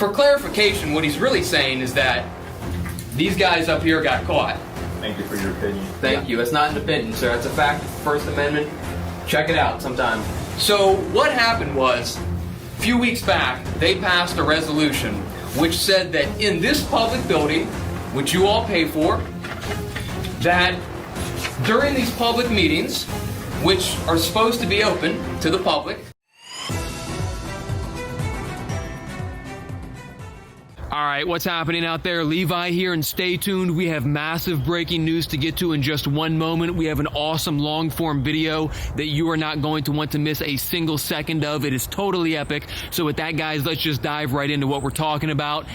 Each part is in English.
For clarification, what he's really saying is that these guys up here got caught. Thank you for your opinion. Thank you. That's not an opinion, sir. That's a fact. First Amendment. Check it out sometime. So what happened was, a few weeks back, they passed a resolution which said that in this public building, which you all pay for, that during these public meetings, which are supposed to be open to the public, all right, what's happening out there? Levi here, and stay tuned. We have massive breaking news to get to in just one moment. We have an awesome long-form video that you are not going to want to miss a single second of. It is totally epic. So with that, guys, let's just dive right into what we're talking about.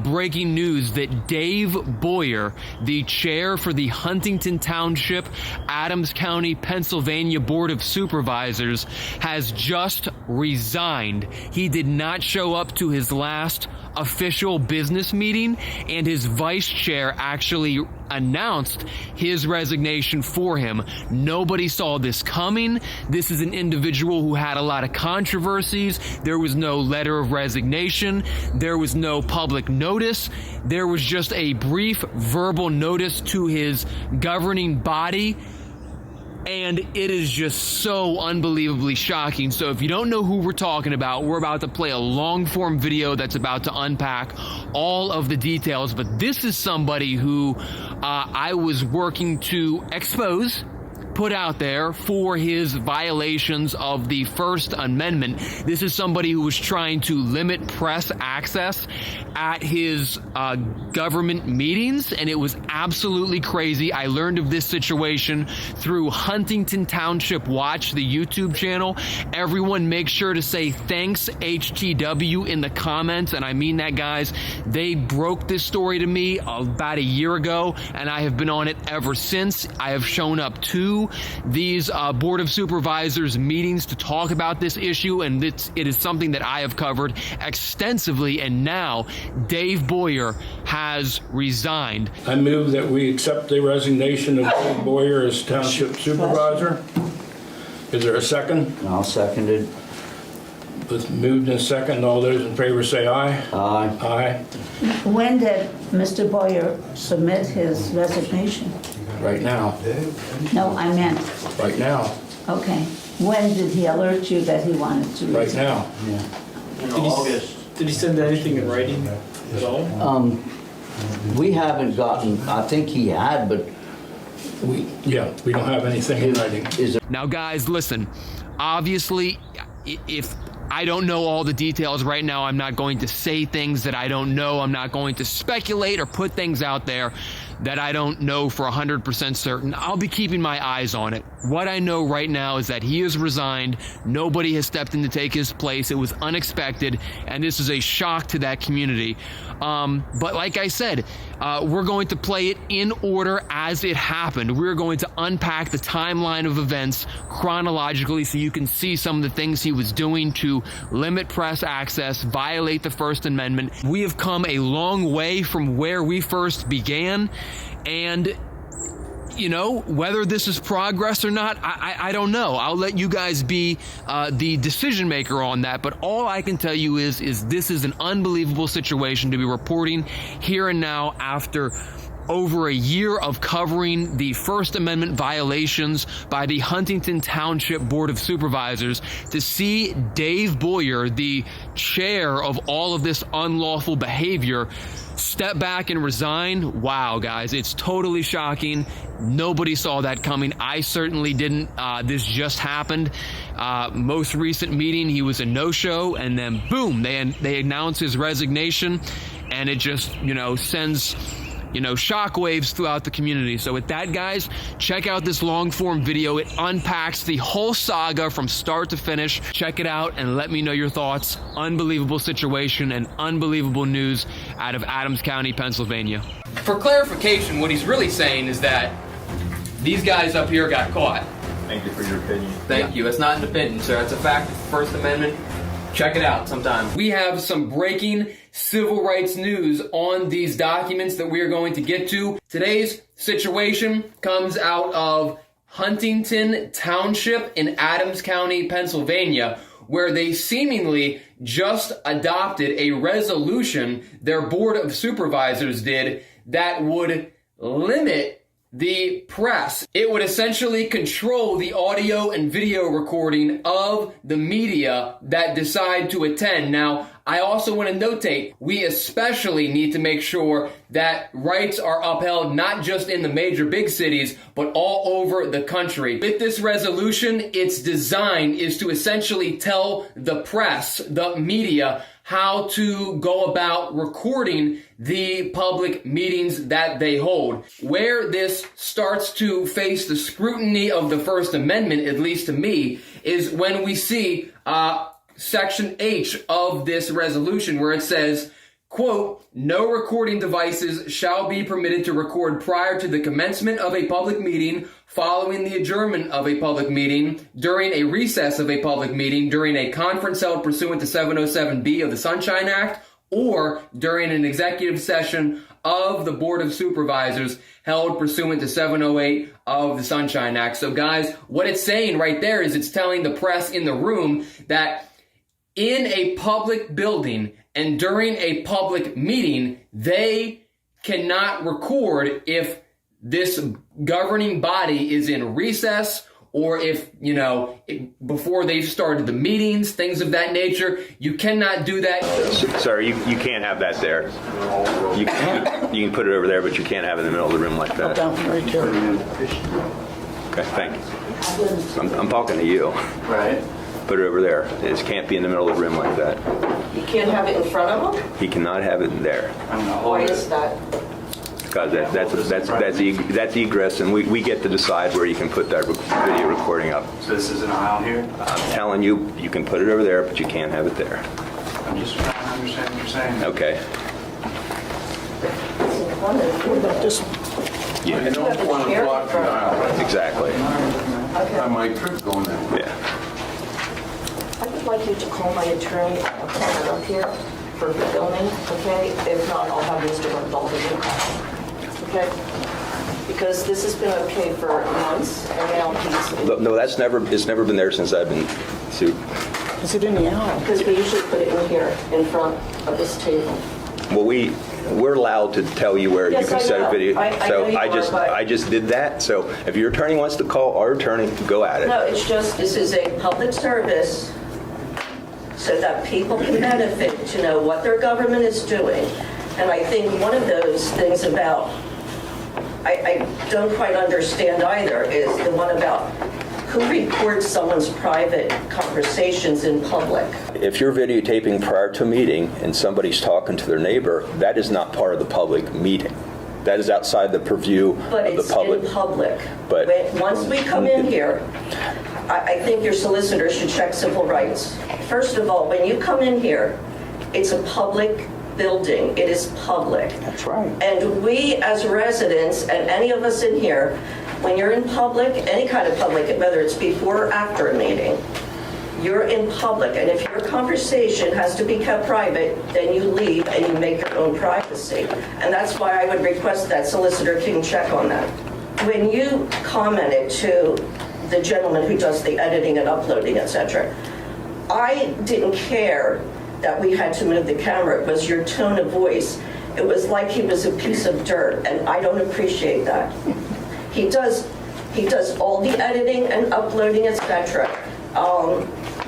Breaking news that Dave Boyer, the chair for the Huntington Township, Adams County, Pennsylvania Board of Supervisors, has just resigned. He did not show up to his last official business meeting, and his vice chair actually announced his resignation for him. Nobody saw this coming. This is an individual who had a lot of controversies. There was no letter of resignation. There was no public notice. There was just a brief verbal notice to his governing body. And it is just so unbelievably shocking. So if you don't know who we're talking about, we're about to play a long form video that's about to unpack all of the details. But this is somebody who I was working to expose, put out there for his violations of the First Amendment. This is somebody who was trying to limit press access at his government meetings, and it was absolutely crazy. I learned of this situation through Huntington Township Watch, the YouTube channel. Everyone make sure to say thanks HTW in the comments, and I mean that, guys. They broke this story to me about a year ago, and I have been on it ever since. I have shown up to these Board of Supervisors meetings to talk about this issue, and it is something that I have covered extensively, and now Dave Boyer has resigned. I move that we accept the resignation of Dave Boyer as Township Supervisor. Is there a second? I'll second it. It's moved and second. All those in favor say aye. Aye. Aye. When did Mr. Boyer submit his resignation? Right now. No, I meant, Right now. okay. When did he alert you that he wanted to Right resign? now. Yeah. In August. Did he send anything in writing at all? We haven't gotten, I think he had, but We don't have anything in writing. is there Now, guys, listen, obviously, if I don't know all the details right now, I'm not going to say things that I don't know. I'm not going to speculate or put things out there that I don't know for 100% certain. I'll be keeping my eyes on it. What I know right now is that he has resigned. Nobody has stepped in to take his place. It was unexpected, and this is a shock to that community. But like I said, we're going to play it in order as it happened. We're going to unpack the timeline of events chronologically so you can see some of the things he was doing to limit press access, violate the First Amendment. We have come a long way from where we first began, and you know, whether this is progress or not, I don't know. I'll let you guys be the decision maker on that. But all I can tell you is this is an unbelievable situation to be reporting here and now after over a year of covering the First Amendment violations by the Huntington Township Board of Supervisors. To see Dave Boyer, the chair of all of this unlawful behavior, step back and resign. Wow, guys, it's totally shocking. Nobody saw that coming. I certainly didn't. This just happened. Most recent meeting, he was a no-show, and then boom, they announced his resignation, and it just, sends shockwaves throughout the community. So with that, guys, check out this long form video. It unpacks the whole saga from start to finish. Check it out and let me know your thoughts. Unbelievable situation and unbelievable news out of Adams County, Pennsylvania. For clarification, what he's really saying is that these guys up here got caught. Thank you for your opinion. Thank you. That's not an opinion, sir. That's a fact. First Amendment. Check it out sometime. We have some breaking civil rights news on these documents that we are going to get to. Today's situation comes out of Huntington Township in Adams County, Pennsylvania, where they seemingly just adopted a resolution, their Board of Supervisors did, that would limit the press. It would essentially control the audio and video recording of the media that decide to attend. Now, I also want to notate, we especially need to make sure that rights are upheld not just in the major big cities, but all over the country. With this resolution, its design is to essentially tell the press, the media, how to go about recording the public meetings that they hold. Where this starts to face the scrutiny of the First Amendment, at least to me, is when we see Section H of this resolution, where it says, quote, no recording devices shall be permitted to record prior to the commencement of a public meeting, following the adjournment of a public meeting, during a recess of a public meeting, during a conference held pursuant to 707B of the Sunshine Act, or during an executive session of the Board of Supervisors held pursuant to 708 of the Sunshine Act. So guys, what it's saying right there is it's telling the press in the room that in a public building and during a public meeting, they cannot record if this governing body is in recess, or if, before they've started the meetings, things of that nature. You cannot do that. Sir, you can't have that there. You can put it over there, but you can't have it in the middle of the room like that. Okay, thank you. I'm talking to you. Right. Put it over there. It can't be in the middle of the room like that. You can't have it in front of them? He cannot have it there. Why is that? Because that's egress, and we get to decide where you can put that video recording up. So this is an aisle here? I'm telling you, you can put it over there, but you can't have it there. I'm just trying to understand what you're saying. Okay. What about this one? Yeah. I don't want to block the aisle. Exactly. I might trip going that way. Yeah. I would like you to call my attorney appointment up here for the filming, okay? If not, I'll have Mr. Trumbull give you a call. Okay? Because this has been okay for months, and now he's... No, it's never been there since I've been sued. Is it in the aisle? Because we usually put it in here, in front of this table. Well, we're allowed to tell you where Yes, you can I set know. a video. I know you are, but- I just did that. So if your attorney wants to call our attorney, go at it. No, it's just, this is a public service so that people can benefit to know what their government is doing. And I think one of those things about, I don't quite understand either, is the one about who records someone's private conversations in public. If you're videotaping prior to a meeting and somebody's talking to their neighbor, that is not part of the public meeting. That is outside the purview But of the it's public. in public. But- Once we come in here, I think your solicitor should check civil rights. First of all, when you come in here, it's a public building. It is public. That's right. And we as residents, and any of us in here, when you're in public, any kind of public, whether it's before or after a meeting, you're in public. And if your conversation has to be kept private, then you leave and you make your own privacy. And that's why I would request that Solicitor King check on that. When you commented to the gentleman who does the editing and uploading, etc., I didn't care that we had to move the camera. It was your tone of voice. It was like he was a piece of dirt, and I don't appreciate that. He does all the editing and uploading, etc.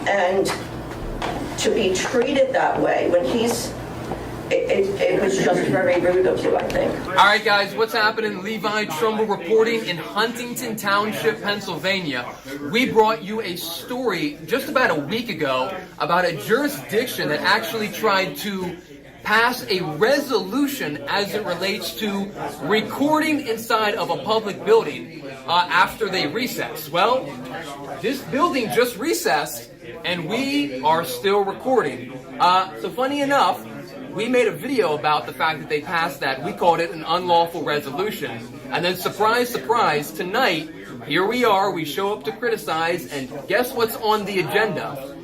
And to be treated that way when it was just very rude of you, I think. All right, guys, what's happening? Levi Trumbull reporting in Huntington Township, Pennsylvania. We brought you a story just about a week ago about a jurisdiction that actually tried to pass a resolution as it relates to recording inside of a public building after they recess. Well, this building just recessed, and we are still recording. So funny enough, we made a video about the fact that they passed that. We called it an unlawful resolution. And then surprise, surprise, tonight, here we are, we show up to criticize, and guess what's on the agenda?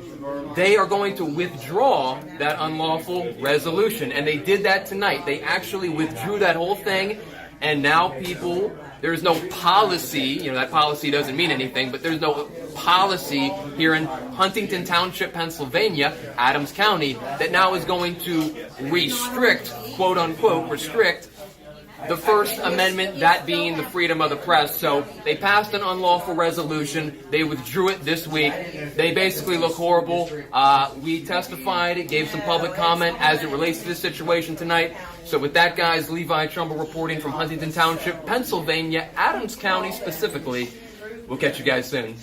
They are going to withdraw that unlawful resolution. And they did that tonight. They actually withdrew that whole thing, and now people there's no policy, that policy doesn't mean anything, but there's no policy here in Huntington Township, Pennsylvania, Adams County, that now is going to restrict, quote unquote, restrict the First Amendment, that being the freedom of the press. So they passed an unlawful resolution. They withdrew it this week. They basically look horrible. We testified, gave some public comment as it relates to this situation tonight. So with that, guys, Levi Trumbull reporting from Huntington Township, Pennsylvania, Adams County specifically. We'll catch you guys soon.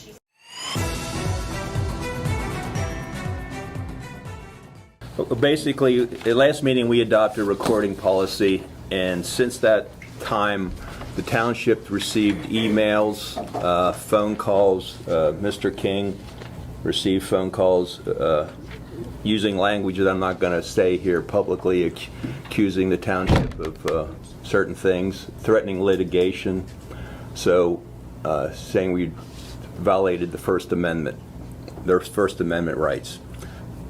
Basically, at last meeting we adopted a recording policy, and since that time the township received emails, phone calls. Mr. King received phone calls using language that I'm not going to say here publicly, accusing the township of certain things, threatening litigation, so saying we violated the First Amendment, their First Amendment rights.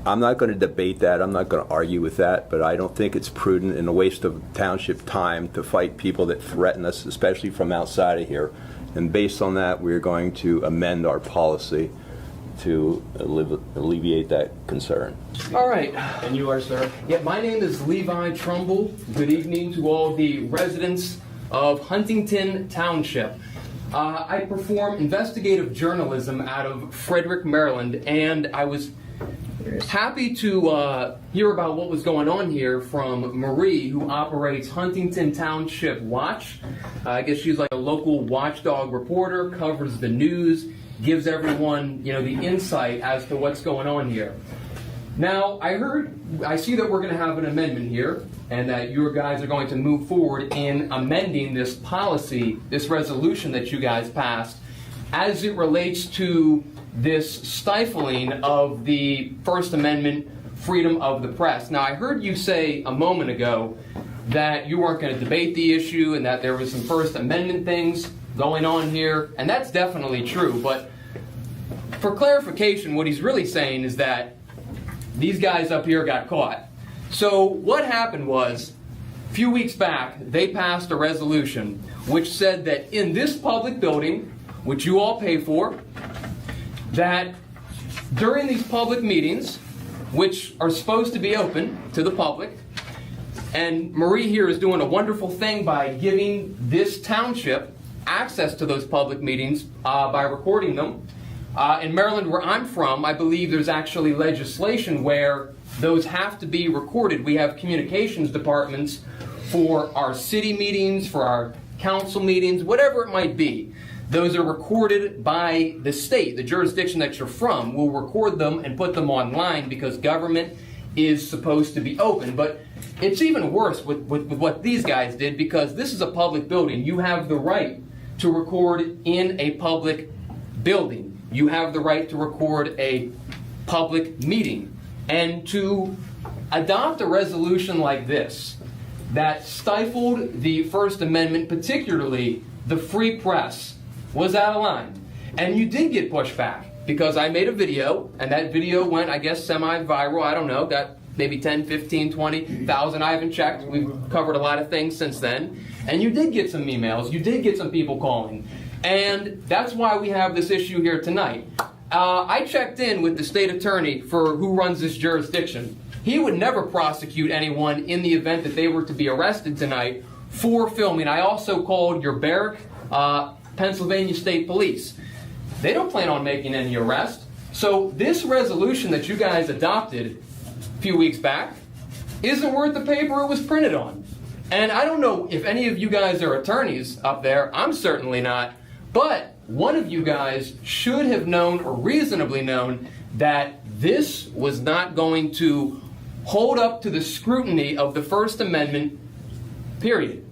I'm not going to debate that. I'm not going to argue with that, but I don't think it's prudent and a waste of township time to fight people that threaten us, especially from outside of here. And based on that, we're going to amend our policy to alleviate that concern. All right. And you are, sir? Yeah, my name is Levi Trumbull. Good evening to all the residents of Huntington Township. I perform investigative journalism out of Frederick, Maryland, and I was happy to hear about what was going on here from Marie, who operates Huntington Township Watch. I guess she's like a local watchdog reporter, covers the news, gives everyone, the insight as to what's going on here. Now, I see that we're going to have an amendment here, and that you guys are going to move forward in amending this policy, this resolution that you guys passed, as it relates to this stifling of the First Amendment freedom of the press. Now, I heard you say a moment ago that you weren't going to debate the issue and that there was some First Amendment things going on here, and that's definitely true. But for clarification, what he's really saying is that these guys up here got caught. So what happened was, a few weeks back, they passed a resolution which said that in this public building, which you all pay for, that during these public meetings, which are supposed to be open to the public, and Marie here is doing a wonderful thing by giving this township access to those public meetings by recording them. In Maryland, where I'm from, I believe there's actually legislation where those have to be recorded. We have communications departments for our city meetings, for our council meetings, whatever it might be. Those are recorded by the state. The jurisdiction that you're from will record them and put them online because government is supposed to be open. But it's even worse with what these guys did, because this is a public building. You have the right to record in a public building. You have the right to record a public meeting. And to adopt a resolution like this that stifled the First Amendment, particularly the free press, was out of line. And you did get pushback, because I made a video, and that video went, I guess, semi-viral. I don't know, got maybe 10, 15, 20,000. I haven't checked. We've covered a lot of things since then. And you did get some emails. You did get some people calling. And that's why we have this issue here tonight. I checked in with the state attorney for who runs this jurisdiction. He would never prosecute anyone in the event that they were to be arrested tonight for filming. I also called your Barrack, Pennsylvania State Police. They don't plan on making any arrest. So this resolution that you guys adopted a few weeks back isn't worth the paper it was printed on. And I don't know if any of you guys are attorneys up there. I'm certainly not. But one of you guys should have known, or reasonably known, that this was not going to hold up to the scrutiny of the First Amendment, period.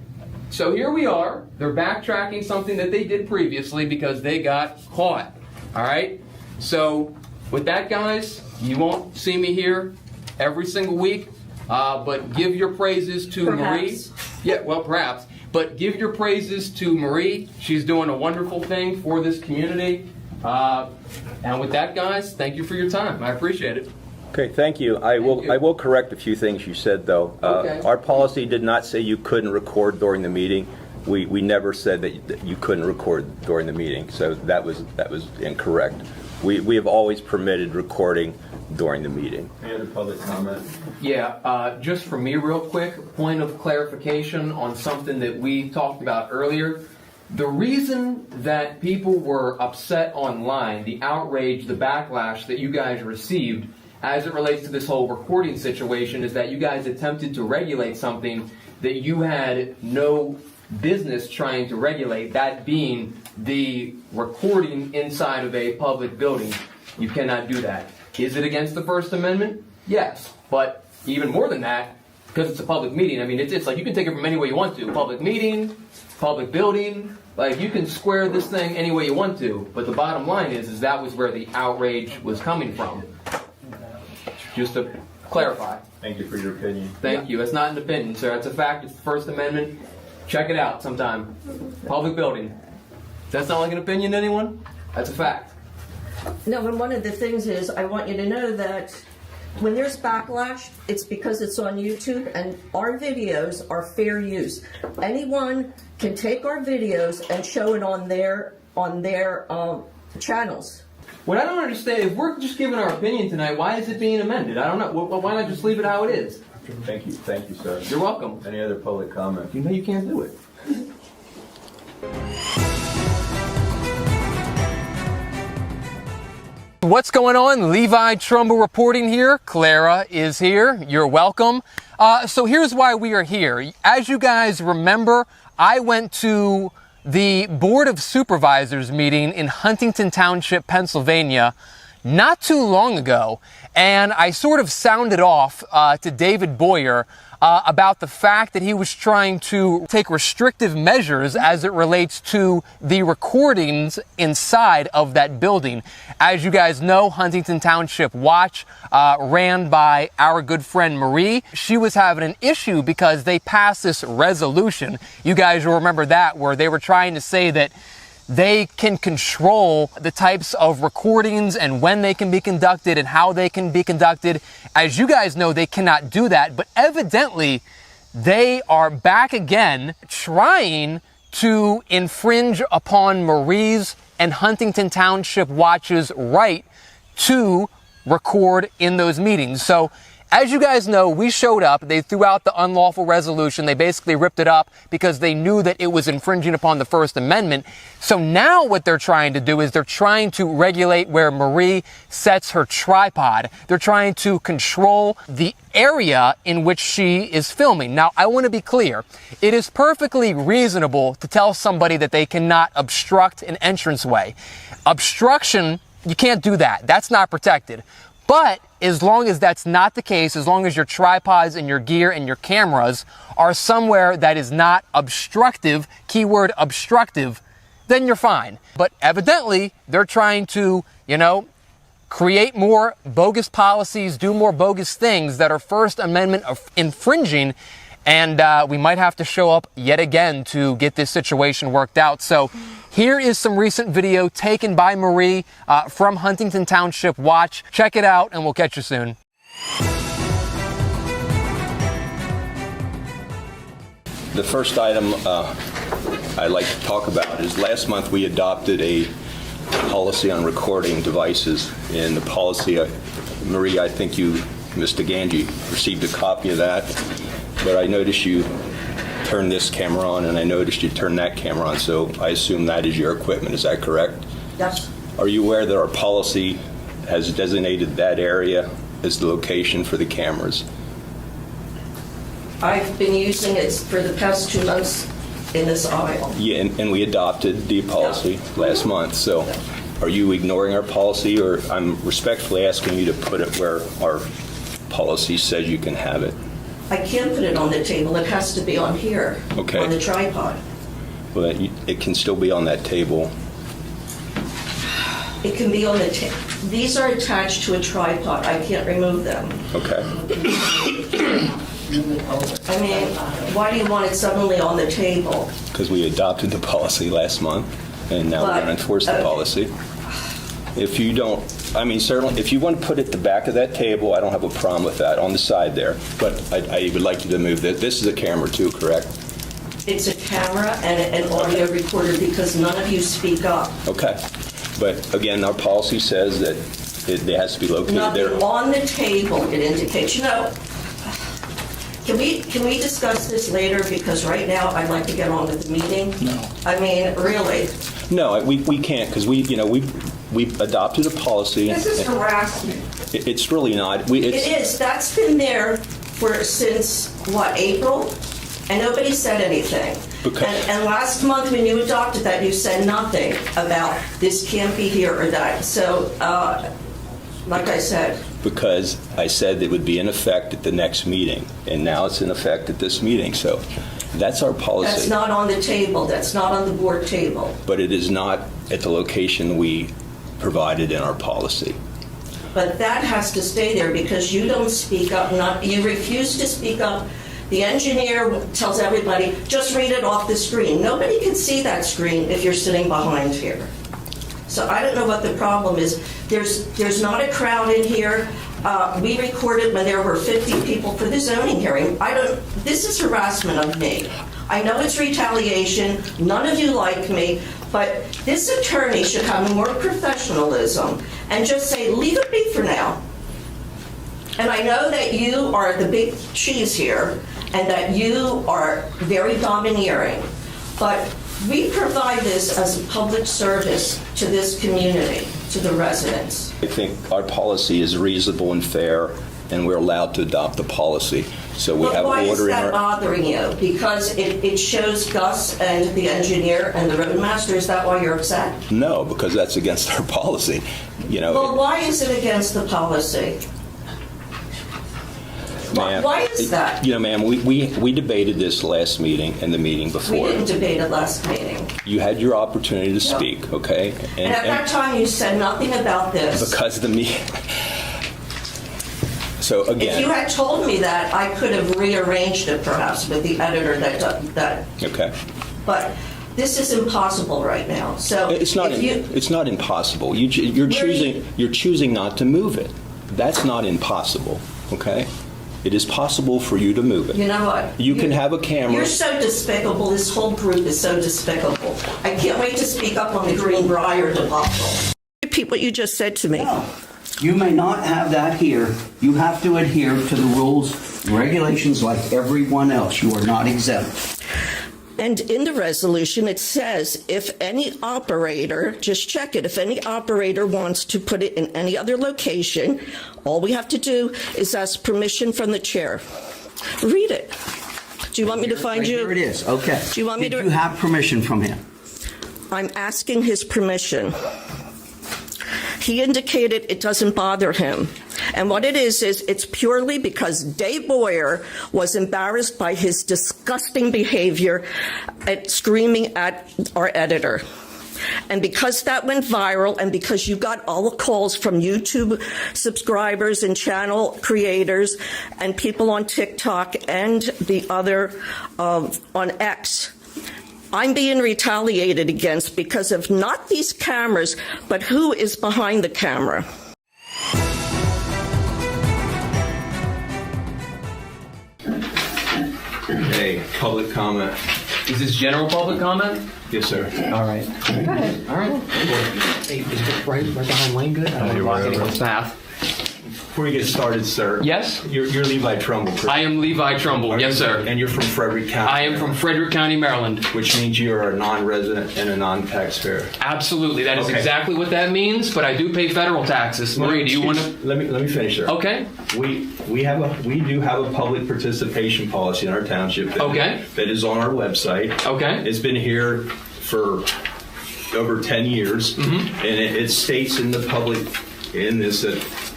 So here we are. They're backtracking something that they did previously because they got caught. All right? So with that, guys, you won't see me here every single week, but give your praises to Marie. Yeah, well, perhaps. But give your praises to Marie. She's doing a wonderful thing for this community. And with that, guys, thank you for your time. I appreciate it. Okay, thank you. I will correct a few things you said, though. Okay. Our policy did not say you couldn't record during the meeting. We never said that you couldn't record during the meeting, so that was incorrect. We have always permitted recording during the meeting. Any other public comment? Yeah, just for me real quick, point of clarification on something that we talked about earlier. The reason that people were upset online, the outrage, the backlash that you guys received as it relates to this whole recording situation is that you guys attempted to regulate something that you had no business trying to regulate, that being the recording inside of a public building. You cannot do that. Is it against the First Amendment? Yes. But even more than that, because it's a public meeting, I mean, it's like you can take it from any way you want to. Public meeting, public building, like you can square this thing any way you want to. But the bottom line is that was where the outrage was coming from. Just to clarify. Thank you for your opinion. Thank you. It's not an opinion, sir. It's a fact. It's the First Amendment. Check it out sometime. Public building. Does that sound like an opinion to anyone? That's a fact. No, and one of the things is, I want you to know that when there's backlash, it's because it's on YouTube, and our videos are fair use. Anyone can take our videos and show it on their channels. What I don't understand, if we're just giving our opinion tonight, why is it being amended? I don't know. Why not just leave it how it is? Thank you, sir. You're welcome. Any other public comment? You know you can't do it. What's going on? Levi Trumbull reporting here. Clara is here. You're welcome. So here's why we are here. As you guys remember, I went to the Board of Supervisors meeting in Huntington Township, Pennsylvania, not too long ago, and I sort of sounded off to David Boyer about the fact that he was trying to take restrictive measures as it relates to the recordings inside of that building. As you guys know, Huntington Township Watch, ran by our good friend Marie. She was having an issue because they passed this resolution. You guys will remember that, where they were trying to say that they can control the types of recordings and when they can be conducted and how they can be conducted. As you guys know, they cannot do that, but evidently they are back again trying to infringe upon Marie's and Huntington Township Watch's right to record in those meetings. So as you guys know, we showed up, they threw out the unlawful resolution, they basically ripped it up because they knew that it was infringing upon the First Amendment. So now what they're trying to do is they're trying to regulate where Marie sets her tripod. They're trying to control the area in which she is filming. Now, I want to be clear. It is perfectly reasonable to tell somebody that they cannot obstruct an entranceway. Obstruction, you can't do that. That's not protected. But as long as that's not the case, as long as your tripods and your gear and your cameras are somewhere that is not obstructive, keyword obstructive, then you're fine. But evidently, they're trying to, create more bogus policies, do more bogus things that are First Amendment infringing, and we might have to show up yet again to get this situation worked out. So here is some recent video taken by Marie from Huntington Township Watch. Check it out, and we'll catch you soon. The first item I'd like to talk about is last month we adopted a policy on recording devices. In the policy, Marie, I think you, Mr. Ganji, received a copy of that, but I noticed you turn this camera on, and I noticed you turn that camera on, so I assume that is your equipment. Is that correct? Yes. Are you aware that our policy has designated that area as the location for the cameras? I've been using it for the past 2 months in this aisle. Yeah, and we adopted the policy last month, so are you ignoring our policy, or I'm respectfully asking you to put it where our policy says you can have it? I can't put it on the table. It has to be on here, Okay. on the tripod. Well, it can still be on that table. It can be on the table. These are attached to a tripod. I can't remove them. Okay. I mean, why do you want it suddenly on the table? Because we adopted the policy last month, and now we're going to enforce the policy. If you don't, I mean, certainly, if you want to put it at the back of that table, I don't have a problem with that, on the side there. But I would like you to move that. This is a camera too, correct? it's a camera and an audio recorder because none of you speak up. Okay. But again, our policy says that it has to be located there. Nothing on the table, it indicates, can we discuss this later? Because right now, I'd like to get on with the meeting. No. I mean, really. No, we can't, because we've adopted a policy. This is harassment. It's really not. It is. That's been there since, what, April? And nobody said anything. And last month when you adopted that, you said nothing about this can't be here or that. So, like I said. Because I said it would be in effect at the next meeting, and now it's in effect at this meeting. So that's our policy. That's not on the table. That's not on the board table. But it is not at the location we provided in our policy. But that has to stay there because you don't speak up. You refuse to speak up. The engineer tells everybody, just read it off the screen. Nobody can see that screen if you're sitting behind here. So I don't know what the problem is. There's not a crowd in here. We recorded when there were 50 people for the zoning hearing. This is harassment of me. I know it's retaliation. None of you like me. But this attorney should have more professionalism and just say, leave it be for now. And I know that you are the big cheese here and that you are very domineering. But we provide this as a public service to this community, to the residents. I think our policy is reasonable and fair, and we're allowed to adopt the policy. So we have why order is in that bothering you? Because it shows Gus and the engineer and the roadmaster. Is that why you're upset? No, because that's against our policy. Well, why is it against the policy? Why is that? Ma'am, we debated this last meeting and the meeting before. We didn't debate it last meeting. You had your opportunity to speak, okay? And at that time, you said nothing about this. Because the meeting. So again. If you had told me that, I could have rearranged it perhaps with the editor that. Okay. But this is impossible right now. So it's not impossible. You're choosing not to move it. That's not impossible, okay? It is possible for you to move it. You know what? You can have a camera. You're so despicable. This whole group is so despicable. I can't wait to speak up on the Greenbrier debacle. Repeat what you just said to me. No. You may not have that here. You have to adhere to the rules, regulations like everyone else. You are not exempt. And in the resolution, it says if any operator, just check it, if any operator wants to put it in any other location, all we have to do is ask permission from the chair. Read it. Do you want me to find you? Here it is. Okay. Do you want me to? Did you have permission from him? I'm asking his permission. He indicated it doesn't bother him. And what it is it's purely because Dave Boyer was embarrassed by his disgusting behavior at screaming at our editor. And because that went viral and because you got all the calls from YouTube subscribers and channel creators and people on TikTok and the other on X, I'm being retaliated against because of not these cameras, but who is behind the camera. Hey, public comment. Is this general public comment? Yes, sir. All right. Go ahead. All right. Hey, is it right behind Lane good? I don't want to block anyone's path. Before you get started, sir. Yes? You're Levi Trumbull, correct? I am Levi Trumbull. Yes, sir. And you're from Frederick County. I am from Frederick County, Maryland. Which means you are a non-resident and a non-taxpayer. Absolutely. That is Okay. exactly what that means, but I do pay federal taxes. Marie, do you want to? Let me finish there. Okay. We do have a public participation policy in our township that is on our website. Okay. It's been here for over 10 years, and it states in the public in this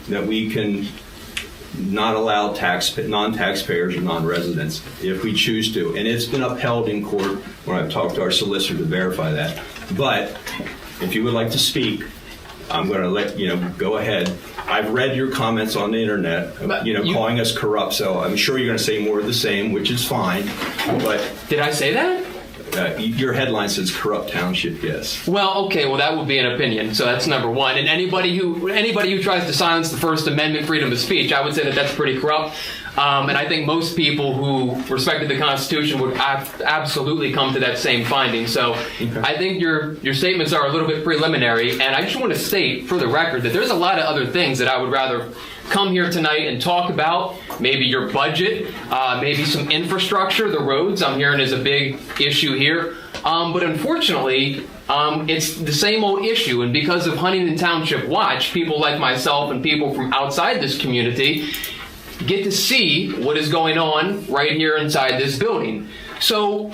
that we can not allow non-taxpayers or non-residents if we choose to. And it's been upheld in court when I've talked to our solicitor to verify that. But if you would like to speak, I'm going to let go ahead. I've read your comments on the internet, calling us corrupt. So I'm sure you're going to say more of the same, which is fine. But Did I say that? Your headline says corrupt township, yes. Well, okay, well that would be an opinion, so that's number one. And anybody who tries to silence the First Amendment freedom of speech, I would say that that's pretty corrupt. And I think most people who respected the Constitution would absolutely come to that same finding. So I think your statements are a little bit preliminary, and I just want to state for the record that there's a lot of other things that I would rather come here tonight and talk about. Maybe your budget, maybe some infrastructure, the roads I'm hearing is a big issue here. But unfortunately, it's the same old issue, and because of Huntington Township Watch, people like myself and people from outside this community get to see what is going on right here inside this building. So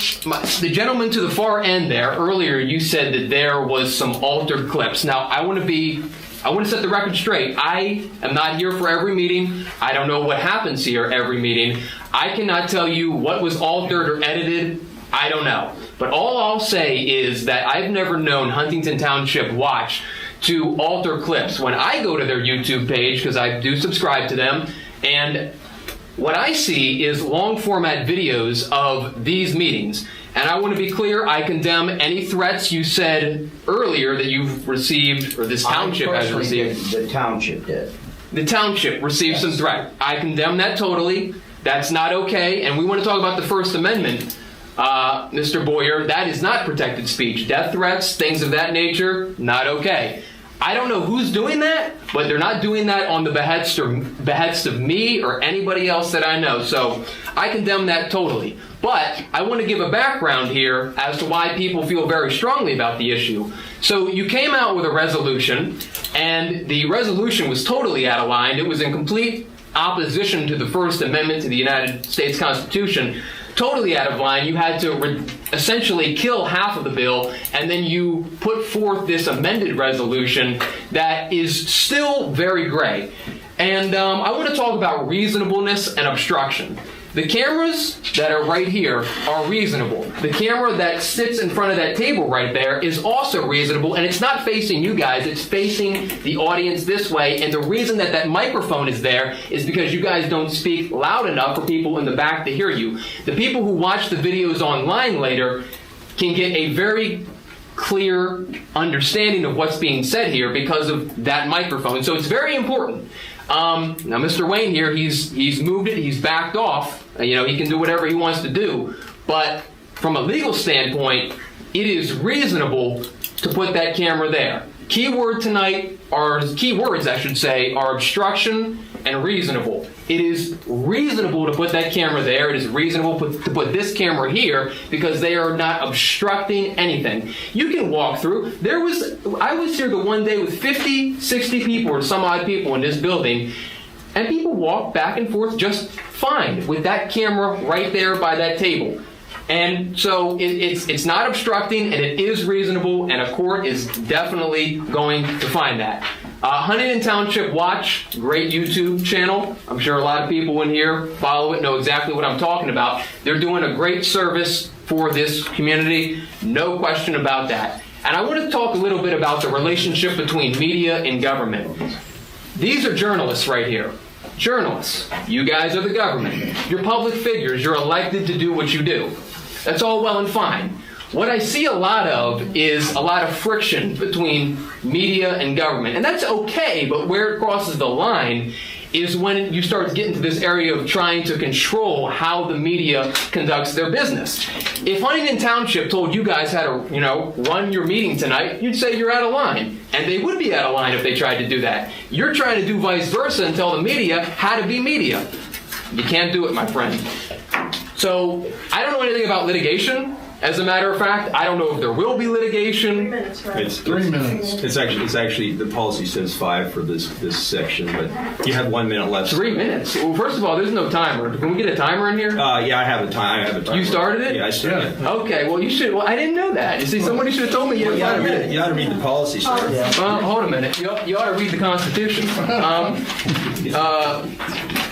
the gentleman to the far end there, earlier you said that there was some altered clips. Now, I want to set the record straight. I am not here for every meeting. I don't know what happens here every meeting. I cannot tell you what was altered or edited. I don't know. But all I'll say is that I've never known Huntington Township Watch to alter clips. When I go to their YouTube page, because I do subscribe to them, and what I see is long format videos of these meetings. And I want to be clear, I condemn any threats you said earlier that you've received, or this township has received. The township did. The township received some threat. I condemn that totally. That's not okay. And we want to talk about the First Amendment, Mr. Boyer. That is not protected speech. Death threats, things of that nature, not okay. I don't know who's doing that, but they're not doing that on the behest of me or anybody else that I know. So I condemn that totally. But I want to give a background here as to why people feel very strongly about the issue. So you came out with a resolution, and the resolution was totally out of line. It was in complete opposition to the First Amendment to the United States Constitution. Totally out of line. You had to essentially kill half of the bill, and then you put forth this amended resolution that is still very gray. And I want to talk about reasonableness and obstruction. The cameras that are right here are reasonable. The camera that sits in front of that table right there is also reasonable, and it's not facing you guys, it's facing the audience this way. And the reason that that microphone is there is because you guys don't speak loud enough for people in the back to hear you. The people who watch the videos online later can get a very clear understanding of what's being said here because of that microphone. So it's very important. Now, Mr. Wayne here, he's moved it, he's backed off. You know, he can do whatever he wants to do. But from a legal standpoint, it is reasonable to put that camera there. Keywords, I should say, are obstruction and reasonable. It is reasonable to put that camera there. It is reasonable to put this camera here because they are not obstructing anything. You can walk through. I was here the one day with 50, 60 people or some odd people in this building, and people walk back and forth just fine with that camera right there by that table. And so it's not obstructing, and it is reasonable, and a court is definitely going to find that. Huntington Township Watch, great YouTube channel. I'm sure a lot of people in here follow it, know exactly what I'm talking about. They're doing a great service for this community, no question about that. And I want to talk a little bit about the relationship between media and government. These are journalists right here. Journalists. You guys are the government. You're public figures. You're elected to do what you do. That's all well and fine. What I see a lot of is a lot of friction between media and government. And that's okay, but where it crosses the line is when you start to get into this area of trying to control how the media conducts their business. If Huntington Township told you guys how to, run your meeting tonight, you'd say you're out of line. And they would be out of line if they tried to do that. You're trying to do vice versa and tell the media how to be media. You can't do it, my friend. So I don't know anything about litigation. As a matter of fact, I don't know if there will be litigation. 3 minutes, right? It's 3 minutes. It's actually the policy says 5 for this section, but you have 1 minute left. 3 minutes. Well, first of all, there's no timer. Can we get a timer in here? Yeah, I have a timer. You started it? Yeah, I started it. Okay. Well, you should. Well, I didn't know that. You see, somebody should have told me you had 5 minutes. You ought to read the policy, sir. Well, hold a minute. You ought to read the Constitution.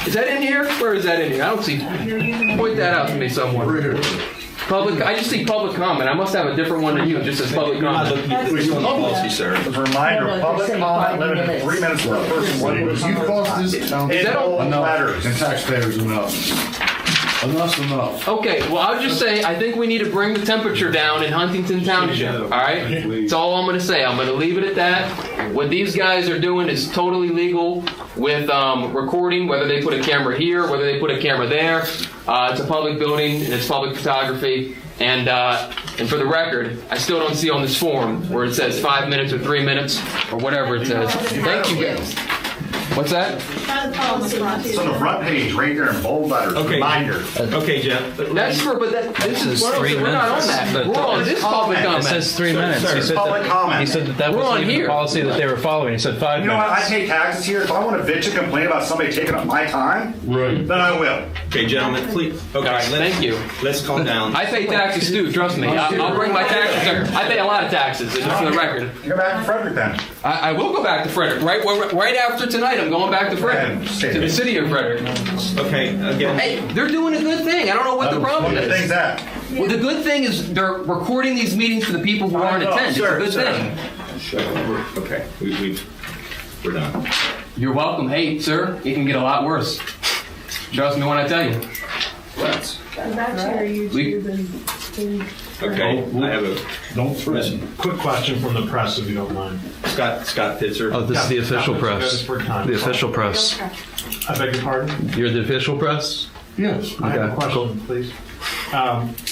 Is that in here? Where is that in here? I don't see. Point that out to me somewhere. I just see public comment. I must have a different one than you. It just says public comment. You're on the policy, sir. As a reminder, public comment limited to 3 minutes per person. You cost this town Is that all? matters. and taxpayers enough. Enough's enough. Okay, well, I would just say, I think we need to bring the temperature down in Huntington Township, all right? That's all I'm going to say. I'm going to leave it at that. What these guys are doing is totally legal with recording, whether they put a camera here, whether they put a camera there. It's a public building, and it's public photography. And for the record, I still don't see on this form where it says 5 minutes or 3 minutes or whatever it says. Thank you, guys. What's that? It's on the front page, right there in bold letters, Okay. reminder. Okay, Jeff. That's for, but this is, we're not on that. We're on this public It comment. It says 3 minutes. Sir, He said public comment. He said that We're on wasn't even here. the policy that they were following. He said 5 You know minutes. what, I pay taxes here, if I want to bitch and complain about somebody taking up my time, Right. then I will. Okay, gentlemen, please. Okay, All right, thank you. Let's calm down. I pay taxes too, trust me. I'll bring my taxes. I pay a lot of taxes, just for the record. Go back to Frederick then. I will go back to Frederick. Right after tonight, I'm going back to Frederick. To the city of Frederick. Okay, again. Hey, they're doing a good thing. I don't know what the problem What the thing's is. that? Well, the good thing is they're recording these meetings for the people who aren't attending. It's a good thing. Okay, we're done. You're welcome. Hey, sir, it can get a lot worse. Trust me when I tell you. Let's. We, Okay, I have a Don't threaten. Quick question from the press, if you don't mind. Scott Pitzer. Oh, this is the official Yeah, press. for time. The official press. I beg your pardon? You're the official press? Yes. I have a Okay, question, cool. please.